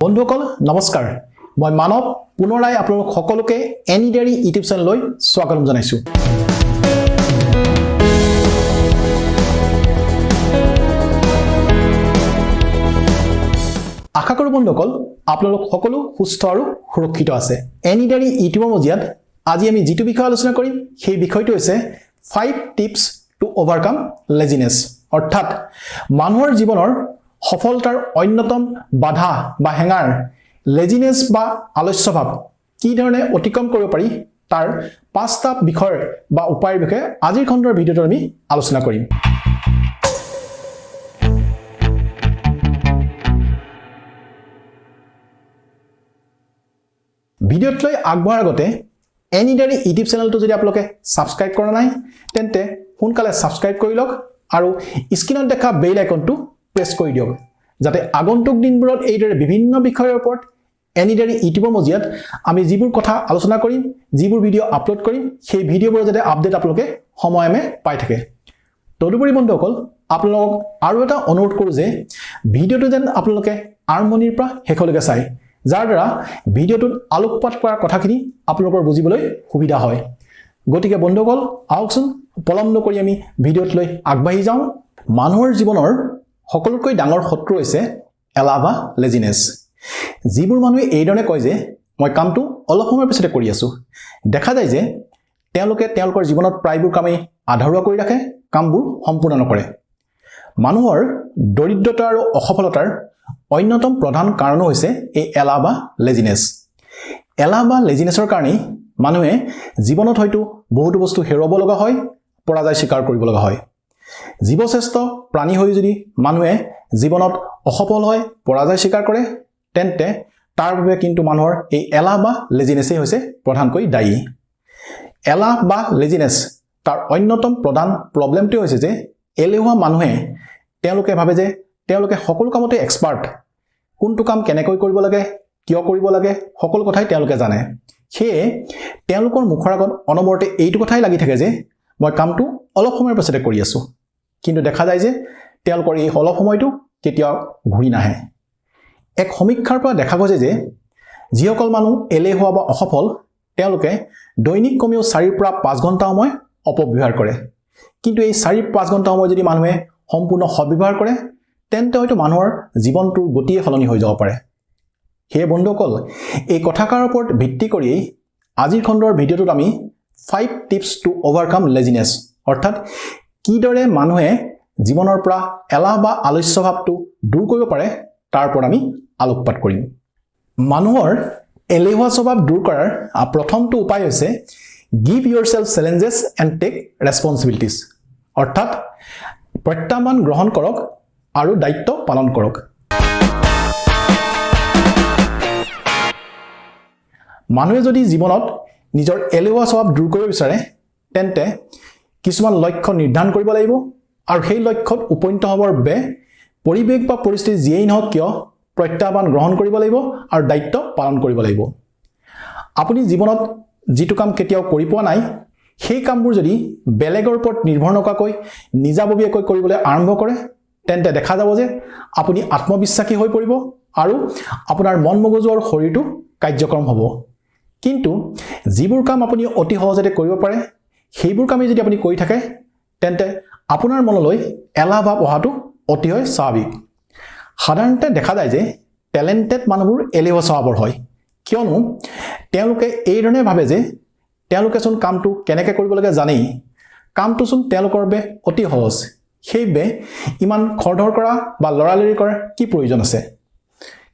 বন্ধুসকল নমস্কাৰ মই মানৱ পুনৰাই আপোনালোক সকলোকে এনি ডেইৰী ইউটিউব চেনেললৈ স্বাগতম জনাইছো আশা কৰো বন্ধুসকল আপোনালোক সকলো সুস্থ আৰু সুৰক্ষিত আছে এনি ডেইৰী ইউটিউবৰ মজিয়াত আজি আমি যেটো বিষয় আলোচনা কৰিম সেই বিষয়টো হৈছে 5 টিপস টু ওভাৰকাম লেজিনেছ অৰ্থাৎ মানুহৰ জীৱনৰ সফলতাৰ অন্যতম বাধা বা হেঙাৰ লেজিনেছ বা আলস্যভাৱ কি ধৰণে অতিক্ৰম কৰিব পাৰি তাৰ পাঁচটা বিষয় বা উপায়ৰ বিষয়ে আজিৰ খণ্ডৰ ভিডিঅ'টো আমি আলোচনা কৰিম ভিডিঅ'টোলৈ আগবঢ়াৰ আগতে এনি ডেইৰী ইউটিউব চেনেলটো যদি আপোনালোকে সাবস্ক্ৰাইব কৰা নাই তেন্তে সোনকালে সাবস্ক্ৰাইব কৰি লওক আৰু স্ক্ৰিনত দেখা বেল আইকনটো প্ৰেছ কৰি দিয়ক যাতে আগন্তুক দিনবোৰত এইদৰে বিভিন্ন বিষয়ৰ ওপৰত এনি ডেইৰী ইউটিউবৰ মজিয়াত আমি যিবোৰ কথা আলোচনা কৰিম যিবোৰ ভিডিঅ' আপলোড কৰিম সেই ভিডিঅ'বোৰ যাতে আপডেট আপোনালোকে সময়মে পাই থাকে তদুপৰি বন্ধুসকল আপোনালোকক আৰু এটা অনুৰোধ কৰোঁ যে ভিডিঅ'টো যেন আপোনালোকে আৰম্ভণিৰ পৰা শেষলৈকে চাই যাৰ দ্বাৰা ভিডিঅ'টোত আলোকপাত কৰা কথাখিনি আপোনালোকৰ বুজিবলৈ সুবিধা হয় গতিকে বন্ধুসকল আহকচোন পলম নকৰি আমি ভিডিঅ'টোলৈ আগবাঢ়ি যাওঁ মানুহৰ জীৱনৰ সকলোতকৈ ডাঙৰ শত্ৰু হৈছে এলাহ বা লেজিনেছ যিবোৰ মানুহে এইধৰণে কয় যে মই কামটো অলপ সময়ৰ পিছতে কৰি আছো দেখা যায় যে তেওঁলোকে তেওঁলোকৰ জীৱনত প্ৰায়বোৰ কামেই আধৰুৱা কৰি ৰাখে কামবোৰ সম্পূৰ্ণ নকৰে মানুহৰ দৰিদ্ৰতা আৰু অসফলতাৰ অন্যতম প্ৰধান কাৰণ হৈছে এই এলাহ বা লেজিনেছ এলাহ বা লেজিনেছৰ কাৰণে মানুহে জীৱনত হয়তো বহুতো বস্তু হেৰুৱাব লগা হয় পৰাজয় স্বীকাৰ কৰিব লগা হয় জীৱশ্ৰেষ্ঠ প্ৰাণী হৈ যদি মানুহে জীৱনত অসফল হয় পৰাজয় স্বীকাৰ কৰে তেন্তে তাৰ বাবে কিন্তু মানুহৰ এই এলাহ বা লেজিনেছই হৈছে প্ৰধানকৈ দায়ী এলাহ বা লেজিনেছ তাৰ অন্যতম প্ৰধান প্ৰব্লেমটো হৈছে যে এলেহুৱা মানুহে তেওঁলোকে ভাবে যে তেওঁলোকে সকলো কামতে এক্সপাৰ্ট কোনটো কাম কেনেকৈ কৰিব লাগে কিয় কৰিব লাগে সকলো কথাই তেওঁলোকে জানে সেয়ে তেওঁলোকৰ মুখৰ আগত অনবৰতে এইটো কথাই লাগি থাকে যে মই কামটো অলপ সময়ৰ পিছতে কৰি আছো কিন্তু দেখা যায় যে তেওঁলোকৰ এই অলপ সময়টো কেতিয়াও ঘূৰি নাহে এক সমীক্ষাৰ পৰা দেখা গৈছে যে যিসকল মানুহ এলেহুৱা বা অসফল তেওঁলোকে দৈনিক কমেও 4 পৰা 5 ঘণ্টা সময় অপব্যৱহাৰ কৰে কিন্তু এই 4-5 ঘণ্টা সময় যদি মানুহে সম্পূৰ্ণ সদ্ব্যৱহাৰ কৰে তেন্তে হয়তো মানুহৰ জীৱনটোৰ গতিয়ে সলনি হৈ যাব পাৰে হে বন্ধুসকল এই কথাকাৰ ওপৰত ভিত্তি কৰি আজিৰ খণ্ডৰ ভিডিঅ'টোত আমি 5 টিপস টু ওভাৰকাম লেজিনেছ অৰ্থাৎ কিদৰে মানুহে জীৱনৰ পৰা এলাহ বা আলস্যভাৱটো দূৰ কৰিব পাৰে তাৰ ওপৰত আমি আলোকপাত কৰিম মানুহৰ এলেহুৱা স্বভাৱ দূৰ কৰাৰ প্ৰথমটো উপায় হৈছে গিভ ইয়োৰছেল্ফ চেলেঞ্জেছ এণ্ড টেক ৰেছপন্সিবিলিটিজ অৰ্থাৎ প্ৰত্যাহ্বান গ্ৰহণ কৰক আৰু দায়িত্ব পালন কৰক মানুহে যদি জীৱনত নিজৰ এলেহুৱা স্বভাৱ দূৰ কৰিব বিচাৰে তেন্তে কিছুমান লক্ষ্য নিৰ্ধাৰণ কৰিব লাগিব আৰু সেই লক্ষ্যত উপনীত হ'বৰ বাবে পৰিৱেশ বা পৰিস্থিতি যিয়েই নহওক কিয় প্ৰত্যাহ্বান গ্ৰহণ কৰিব লাগিব আৰু দায়িত্ব পালন কৰিব লাগিব আপুনি জীৱনত যিটো কাম কেতিয়াও কৰি পোৱা নাই সেই কামবোৰ যদি বেলেগৰ ওপৰত নিৰ্ভৰ নকৰাকৈ নিজাববীয়াকৈ কৰিবলৈ আৰম্ভ কৰে তেন্তে দেখা যাব যে আপুনি আত্মবিশ্বাসী হৈ পৰিব আৰু আপোনাৰ মন মগজু আৰু শৰীৰটো কাৰ্যক্ষম হ'ব কিন্তু যিবোৰ কাম আপুনি অতি সহজতে কৰিব পাৰে সেইবোৰ কামে যদি আপুনি কৰি থাকে তেন্তে আপোনাৰ মনলৈ এলাহ ভাৱ অহাটো অতিশয় স্বাভাৱিক সাধাৰণতে দেখা যায় যে টেলেণ্টেড মানুহবোৰ এলেহুৱা স্বভাৱৰ হয় কিয়নো তেওঁলোকে এই ধৰণে ভাবে যে তেওঁলোকে চোন কামটো কেনেকৈ কৰিব লাগে জানেই কামটো চোন তেওঁলোকৰ বাবে অতি সহজ সেইবে ইমান খৰধৰ কৰা বা লৰালৰি কৰাৰ কি প্ৰয়োজন আছে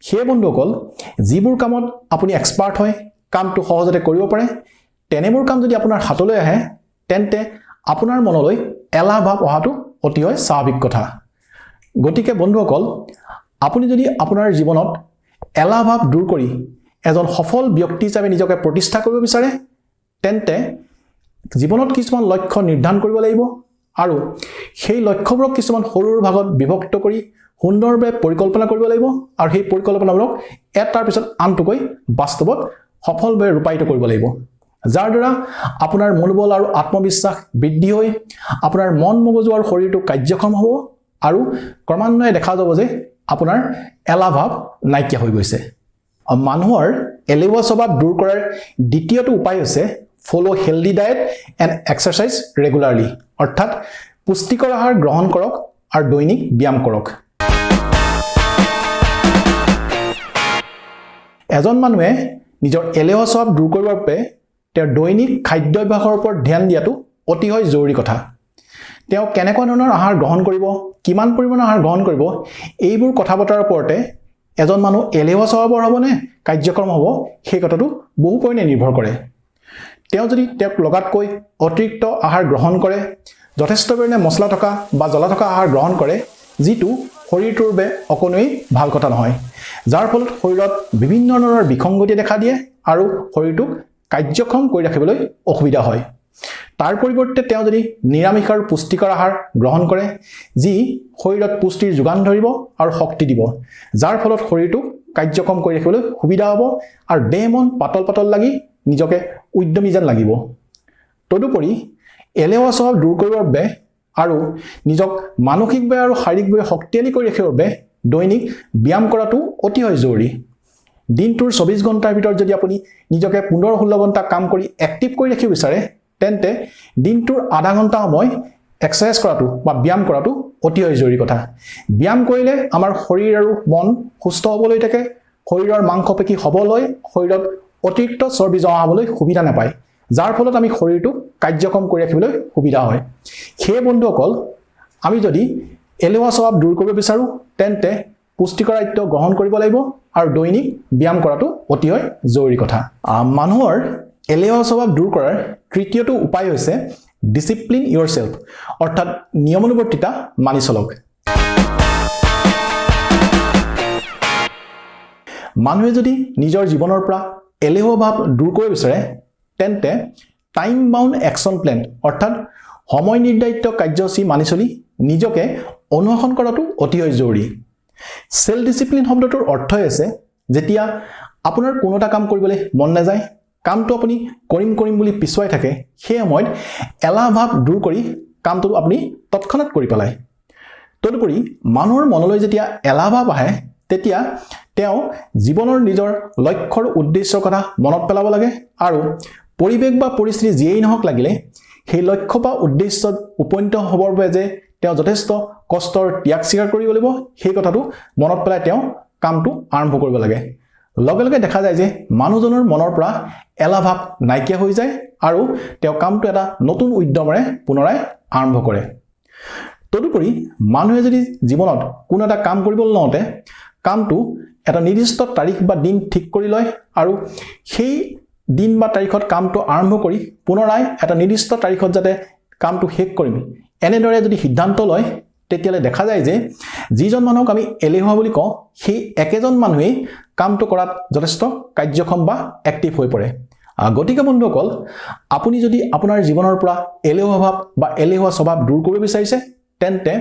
সেই বন্ধুসকল যিবোৰ কামত আপুনি এক্সপাৰ্ট হয় কামটো সহজতে কৰিব পাৰে তেনেবোৰ কাম যদি আপোনাৰ হাতলৈ আহে তেন্তে আপোনাৰ মনলৈ এলাহ ভাৱ অহাটো অতিশয় স্বাভাৱিক কথা গতিকে বন্ধুসকল আপুনি যদি আপোনাৰ জীৱনত এলাহ ভাৱ দূৰ কৰি এজন সফল ব্যক্তি হিচাপে নিজকে প্ৰতিষ্ঠা কৰিব বিচাৰে তেন্তে জীৱনত কিছুমান লক্ষ্য নিৰ্ধাৰণ কৰিব লাগিব আৰু সেই লক্ষ্যবোৰক কিছুমান সৰু ভাগত বিভক্ত কৰি সুন্দৰভাৱে পৰিকল্পনা কৰিব লাগিব আৰু সেই পৰিকল্পনাবোৰক এটাৰ পিছত আনটোকৈ বাস্তৱত সফলভাৱে ৰূপায়িত কৰিব লাগিব যাৰ দ্বাৰা আপোনাৰ মনোবল আৰু আত্মবিশ্বাস বৃদ্ধি হৈ আপোনাৰ মন মগজু আৰু শৰীৰটো কাৰ্যক্ষম হ'ব আৰু ক্ৰমান্বয়ে দেখা যাব যে আপোনাৰ এলাহ ভাৱ নাইকিয়া হৈ গৈছে মানুহৰ এলেহুৱা স্বভাৱ দূৰ কৰাৰ দ্বিতীয়টো উপায় হৈছে follow healthy diet and exercise regularly অৰ্থাৎ পুষ্টিকৰ আহাৰ গ্ৰহণ কৰক আৰু দৈনিক ব্যায়াম কৰক এজন মানুহে নিজৰ এলেহুৱা স্বভাৱ দূৰ কৰিবৰ বাবে তেওঁৰ দৈনিক খাদ্যাভ্যাসৰ ওপৰত ধ্যান দিয়াটো অতিশয় জৰুৰী কথা তেওঁ কেনেকুৱা ধৰণৰ আহাৰ গ্ৰহণ কৰিব কিমান পৰিমাণৰ আহাৰ গ্ৰহণ কৰিব এইবোৰ কথা বতৰাৰ ওপৰতে এজন মানুহ এলেহুৱা স্বভাৱৰ হ'বনে কাৰ্যক্ৰম হ'ব সেই কথাটো বহু পৰিমাণে নিৰ্ভৰ কৰে তেওঁ যদি তেওঁক লগাতকৈ অতিৰিক্ত আহাৰ গ্ৰহণ কৰে যথেষ্ট পৰিমাণে মছলা থকা বা জ্বলা থকা আহাৰ গ্ৰহণ কৰে যিটো শৰীৰটোৰ বাবে অকণোৱেই ভাল কথা নহয় যাৰ ফলত শৰীৰত বিভিন্ন ধৰণৰ বিসংগতি দেখা দিয়ে আৰু শৰীৰটোক কাৰ্যক্ষম কৰি ৰাখিবলৈ অসুবিধা হয় তাৰ পৰিৱৰ্তে তেওঁ যদি নিৰামিষ আৰু পুষ্টিকৰ আহাৰ গ্ৰহণ কৰে যি শৰীৰত পুষ্টিৰ যোগান ধৰিব আৰু শক্তি দিব যাৰ ফলত শৰীৰটোক কাৰ্যক্ষম কৰি ৰাখিবলৈ সুবিধা হ'ব আৰু দেহ মন পাতল পাতল লাগি নিজকে উদ্যমী যেন লাগিব তদুপৰি এলেহুৱা স্বভাৱ দূৰ কৰিবৰ বাবে আৰু নিজক মানসিকভাৱে আৰু শাৰীৰিকভাৱে শক্তিশালী কৰি ৰাখিবৰ বাবে দৈনিক ব্যায়াম কৰাটো অতিশয় জৰুৰী দিনটোৰ 24 ঘণ্টাৰ ভিতৰত যদি আপুনি নিজকে 15-16 ঘণ্টা কাম কৰি এক্টিভ কৰি ৰাখিব বিচাৰে তেন্তে দিনটোৰ আধা ঘণ্টা সময় এক্সাৰচাইজ কৰাটো বা ব্যায়াম কৰাটো অতিশয় জৰুৰী কথা ব্যায়াম কৰিলে আমাৰ শৰীৰ আৰু মন সুস্থ হ'বলৈ থাকে শৰীৰৰ মাংসপেশী সবল হয় শৰীৰত অতিৰিক্ত চৰ্বি জমা হ'বলৈ সুবিধা নাপায় যাৰ ফলত আমি শৰীৰটো কাৰ্যক্ষম কৰি ৰাখিবলৈ সুবিধা হয় সেই বন্ধুসকল আমি যদি এলেহুৱা স্বভাৱ দূৰ কৰিব বিচাৰো তেন্তে পুষ্টিকৰ খাদ্য গ্ৰহণ কৰিব লাগিব আৰু দৈনিক ব্যায়াম কৰাটো অতিশয় জৰুৰী কথা মানুহৰ এলেহুৱা স্বভাৱ দূৰ কৰাৰ তৃতীয়টো উপায় হৈছে ডিসিপ্লিন ইয়োৰসেল্ফ অৰ্থাৎ নিয়মানুৱৰ্তিতা মানি চলক মানুহে যদি নিজৰ জীৱনৰ পৰা এলেহুৱা ভাৱ দূৰ কৰিব বিচাৰে তেন্তে টাইম বাউণ্ড একশ্যন প্লেন অৰ্থাৎ সময় নিৰ্ধাৰিত কাৰ্যসূচী মানি চলি নিজকে অনুশাসন কৰাটো অতিশয় জৰুৰী সেল্ফ ডিসিপ্লিন শব্দটোৰ অৰ্থই আছে যেতিয়া আপোনাৰ কোনো এটা কাম কৰিবলৈ মন নাযায় কামটো আপুনি কৰিম বুলি পিছুৱাই থাকে সেই সময়ত এলাহ ভাৱ দূৰ কৰি কামটো আপুনি তৎক্ষণাৎ কৰি পেলায় তদুপৰি মানুহৰ মনলৈ যেতিয়া এলাহ ভাৱ আহে তেতিয়া তেওঁ জীৱনৰ নিজৰ লক্ষ্যৰ উদ্দেশ্যৰ কথা মনত পেলাব লাগে আৰু পৰিৱেশ বা পৰিস্থিতি যিয়েই নহওক লাগিলে সেই লক্ষ্য বা উদ্দেশ্যত উপনীত হ'বৰ বাবে যে তেওঁ যথেষ্ট কষ্টৰ ত্যাগ স্বীকাৰ কৰিব লাগিব সেই কথাটো মনত পেলাই তেওঁ কামটো আৰম্ভ কৰিব লাগে লগে লগে দেখা যায় যে মানুহজনৰ মনৰ পৰা এলাহ ভাৱ নাইকিয়া হৈ যায় আৰু তেওঁ কামটো এটা নতুন উদ্যমেৰে পুনৰাই আৰম্ভ কৰে তদুপৰি মানুহে যদি জীৱনত কোনো এটা কাম কৰিবলৈ লওঁতে কামটো এটা নিৰ্দিষ্ট তাৰিখ বা দিন ঠিক কৰি লয় আৰু সেই দিন বা তাৰিখত কামটো আৰম্ভ কৰি পুনৰাই এটা নিৰ্দিষ্ট তাৰিখত যাতে কামটো শেষ কৰিম এনেদৰে যদি সিদ্ধান্ত লয় তেতিয়ালে দেখা যায় যে যিজন মানুহক আমি এলেহুৱা বুলি কওঁ সেই একেজন মানুহেই কামটো কৰাত যথেষ্ট কাৰ্যক্ষম বা এক্টিভ হৈ পৰে গতিকে বন্ধুসকল আপুনি যদি আপোনাৰ জীৱনৰ পৰা এলেহুৱা ভাৱ বা এলেহুৱা স্বভাৱ দূৰ কৰিব বিচাৰিছে তেন্তে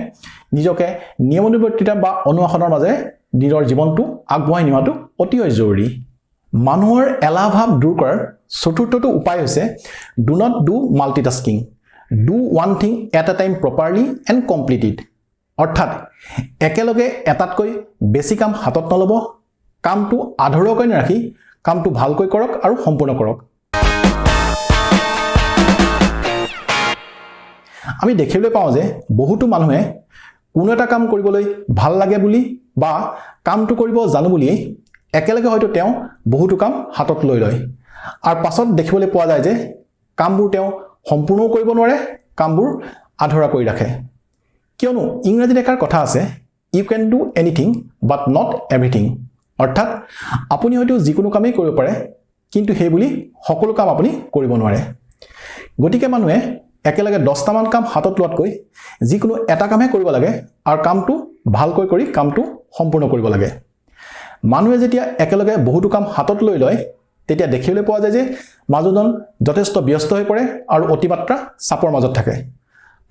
নিজকে নিয়মানুৱৰ্তিতা বা অনুশাসনৰ মাজেৰে নিজৰ জীৱনটো আগবঢ়াই নিয়াটো অতিশয় জৰুৰী মানুহৰ এলাহ ভাৱ দূৰ কৰাৰ চতুৰ্থটো উপায় হৈছে do not do multitasking do one thing at A time properly and complete it অৰ্থাৎ একেলগে এটাতকৈ বেছি কাম হাতত নল'ব কামটো আধৰুৱাকৈ নাৰাখি কামটো ভালকৈ কৰক আৰু সম্পূৰ্ণ কৰক আমি দেখিবলৈ পাওঁ যে বহুতো মানুহে কোনো এটা কাম কৰিবলৈ ভাল লাগে বুলি বা কামটো কৰিব জানো বুলিয়েই একেলগে হয়তো তেওঁ বহুতো কাম হাতত লৈ লয় আৰু পাছত দেখিবলৈ পোৱা যায় যে কামবোৰ তেওঁ সম্পূৰ্ণ কৰিব নোৱাৰে কামবোৰ আধৰুৱা কৰি ৰাখে কিয়নো ইংৰাজীত এষাৰ কথা আছে you can do anything but not everything অৰ্থাৎ আপুনি হয়তো যিকোনো কামেই কৰিব পাৰে কিন্তু সেই বুলি সকলো কাম আপুনি কৰিব নোৱাৰে গতিকে মানুহে একেলগে 10টামান কাম হাতত লোৱাতকৈ যিকোনো এটা কামহে কৰিব লাগে আৰু কামটো ভালকৈ কৰি কামটো সম্পূৰ্ণ কৰিব লাগে মানুহে যেতিয়া একেলগে বহুতো কাম হাতত লৈ লয় তেতিয়া দেখিবলৈ পোৱা যায় যে মানুহজন যথেষ্ট ব্যস্ত হৈ পৰে আৰু অতিমাত্ৰা চাপৰ মাজত থাকে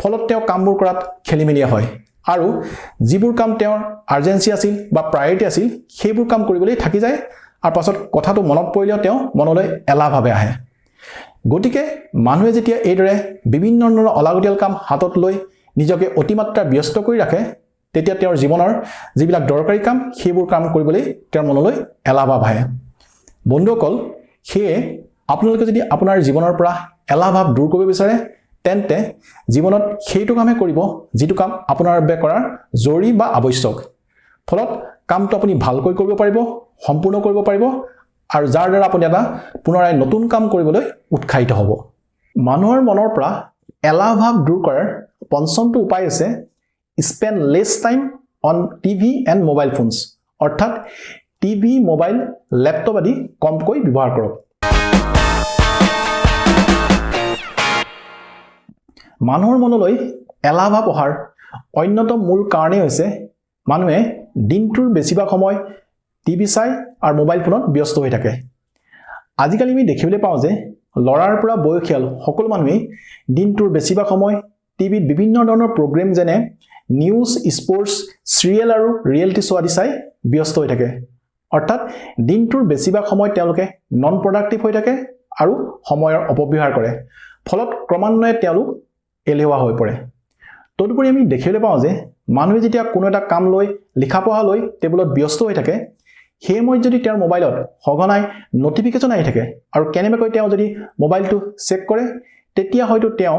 ফলত তেওঁ কামবোৰ কৰাত খেলিমেলিয়া হয় আৰু যিবোৰ কাম তেওঁৰ আৰ্জেন্সি আছিল বা প্ৰায়োৰিটি আছিল সেইবোৰ কাম কৰিবলৈ থাকি যায় আৰু পাছত কথাটো মনত পৰিলেও তেওঁ মনলৈ এলাহ ভাৱে আহে গতিকে মানুহে যেতিয়া এইদৰে বিভিন্ন ধৰণৰ অলাগতিয়াল কাম হাতত লৈ নিজকে অতিমাত্ৰা ব্যস্ত কৰি ৰাখে তেতিয়া তেওঁৰ জীৱনৰ যিবিলাক দৰকাৰী কাম সেইবোৰ কাম কৰিবলৈ তেওঁৰ মনলৈ এলাহ ভাৱ আহে বন্ধুসকল সেয়ে আপোনালোকে যদি আপোনাৰ জীৱনৰ পৰা এলাহ ভাৱ দূৰ কৰিব বিচাৰে তেন্তে জীৱনত সেইটো কামে কৰিব যিটো কাম আপোনাৰ বাবে কৰাৰ জৰুৰী বা আৱশ্যক ফলত কামটো আপুনি ভালকৈ কৰিব পাৰিব সম্পূৰ্ণ কৰিব পাৰিব আৰু যাৰ দ্বাৰা আপুনি এটা পুনৰাই নতুন কাম কৰিবলৈ উৎসাহিত হ'ব মানুহৰ মনৰ পৰা এলাহ ভাৱ দূৰ কৰাৰ পঞ্চমটো উপায় আছে spend less time on TV and mobile phones অৰ্থাৎ টিভি মোবাইল ল্যাপটপ আদি কমকৈ ব্যৱহাৰ কৰক মানুহৰ মনলৈ এলাহ ভাৱ অহাৰ অন্যতম মূল কাৰণেই হৈছে মানুহে দিনটোৰ বেছিভাগ সময় টিভি চাই আৰু মোবাইল ফোনত ব্যস্ত হৈ থাকে আজিকালি আমি দেখিবলৈ পাওঁ যে লৰাৰ পৰা বয়সীয়াল সকলো মানুহে দিনটোৰ বেছিভাগ সময় টিভিত বিভিন্ন ধৰণৰ প্ৰগ্ৰাম যেনে নিউজ স্পৰ্টছ সিৰিয়েল আৰু ৰিয়েলিটি শ্ব' আদি চাই ব্যস্ত হৈ থাকে অৰ্থাৎ দিনটোৰ বেছিভাগ সময় তেওঁলোকে নন প্ৰডাক্টিভ হৈ থাকে আৰু সময়ৰ অপব্যৱহাৰ কৰে ফলত ক্ৰমান্বয়ে তেওঁলোক এলেহুৱা হৈ পৰে তদুপৰি আমি দেখিবলৈ পাওঁ যে মানুহে যেতিয়া কোনো এটা কাম লৈ লিখা পঢ়া লৈ টেবুলত ব্যস্ত হৈ থাকে সেই সময়ত যদি তেওঁৰ মোবাইলত সঘনাই নটিফিকেশ্যন আহি থাকে আৰু কেনেবাকৈ তেওঁ যদি মোবাইলটো চেক কৰে তেতিয়া হয়তো তেওঁ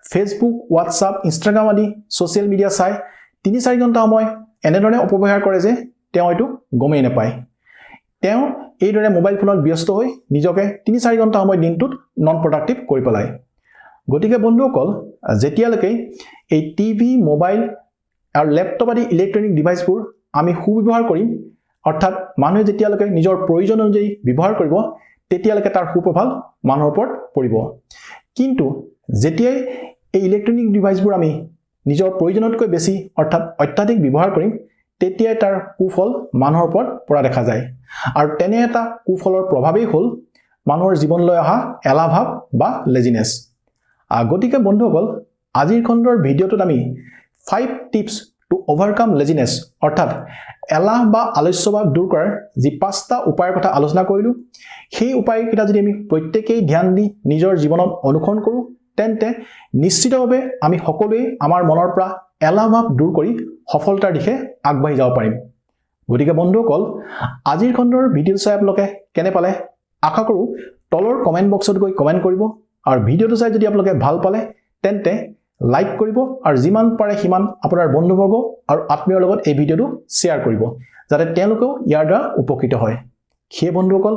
ফেচবুক হোৱাটছআপ ইনষ্টাগ্ৰাম আদি ছ'চিয়েল মিডিয়া চাই ৩-৪ ঘণ্টা সময় এনেধৰণে অপব্যৱহাৰ কৰে যে তেওঁ হয়তো গমেই নাপায় তেওঁ এইদৰে মোবাইল ফোনত ব্যস্ত হৈ নিজকে ৩-৪ ঘণ্টা সময় দিনটোত নন প্ৰডাক্টিভ কৰি পেলায় গতিকে বন্ধুসকল যেতিয়ালৈকে এই টিভি মোবাইল আৰু ল্যাপটপ আদি ইলেক্ট্ৰনিক ডিভাইচবোৰ আমি সুব্যৱহাৰ কৰিম অৰ্থাৎ মানুহে যেতিয়ালৈকে নিজৰ প্ৰয়োজন অনুযায়ী ব্যৱহাৰ কৰিব তেতিয়ালৈকে তাৰ সুপ্ৰভাৱ মানুহৰ ওপৰত পৰিব কিন্তু যেতিয়াই এই ইলেক্ট্ৰনিক ডিভাইচবোৰ আমি নিজৰ প্ৰয়োজনতকৈ বেছি অৰ্থাৎ অত্যাধিক ব্যৱহাৰ কৰিম তেতিয়াই তাৰ কুফল মানুহৰ ওপৰত পৰা দেখা যায় আৰু তেনে এটা কুফলৰ প্ৰভাৱেই হ'ল মানুহৰ জীৱনলৈ অহা এলাহ ভাৱ বা লেজিনেছ গতিকে বন্ধুসকল আজিৰ খণ্ডৰ ভিডিঅ'টোত আমি 5 টিপছ টু ওভাৰকাম লেজিনেছ অৰ্থাৎ এলাহ বা আলস্যভাৱ দূৰ কৰাৰ যি 5টা উপায়ৰ কথা আলোচনা কৰিলোঁ সেই উপায়কেইটা যদি আমি প্ৰত্যেকেই ধ্যান দি নিজৰ জীৱনত অনুসৰণ কৰোঁ তেন্তে নিশ্চিতভাৱে আমি সকলোৱে আমাৰ মনৰ পৰা এলাহ ভাৱ দূৰ কৰি সফলতাৰ দিশে আগবাঢ়ি যাব পাৰিম গতিকে বন্ধুসকল আজিৰ খণ্ডৰ ভিডিঅ' চাই আপোনালোকে কেনে পালে আশা কৰোঁ তলৰ কমেণ্ট বক্সত গৈ কমেণ্ট কৰিব আৰু ভিডিঅ'টো চাই যদি আপোনালোকে ভাল পালে তেন্তে লাইক কৰিব আৰু যিমান পাৰে সিমান আপোনাৰ বন্ধুবৰ্গ আৰু আত্মীয়ৰ লগত এই ভিডিঅ'টো শ্বেয়াৰ কৰিব যাতে তেওঁলোকেও ইয়াৰ দ্বাৰা উপকৃত হয় সেই বন্ধুসকল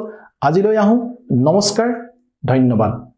আজিলৈ আহোঁ নমস্কাৰ ধন্যবাদ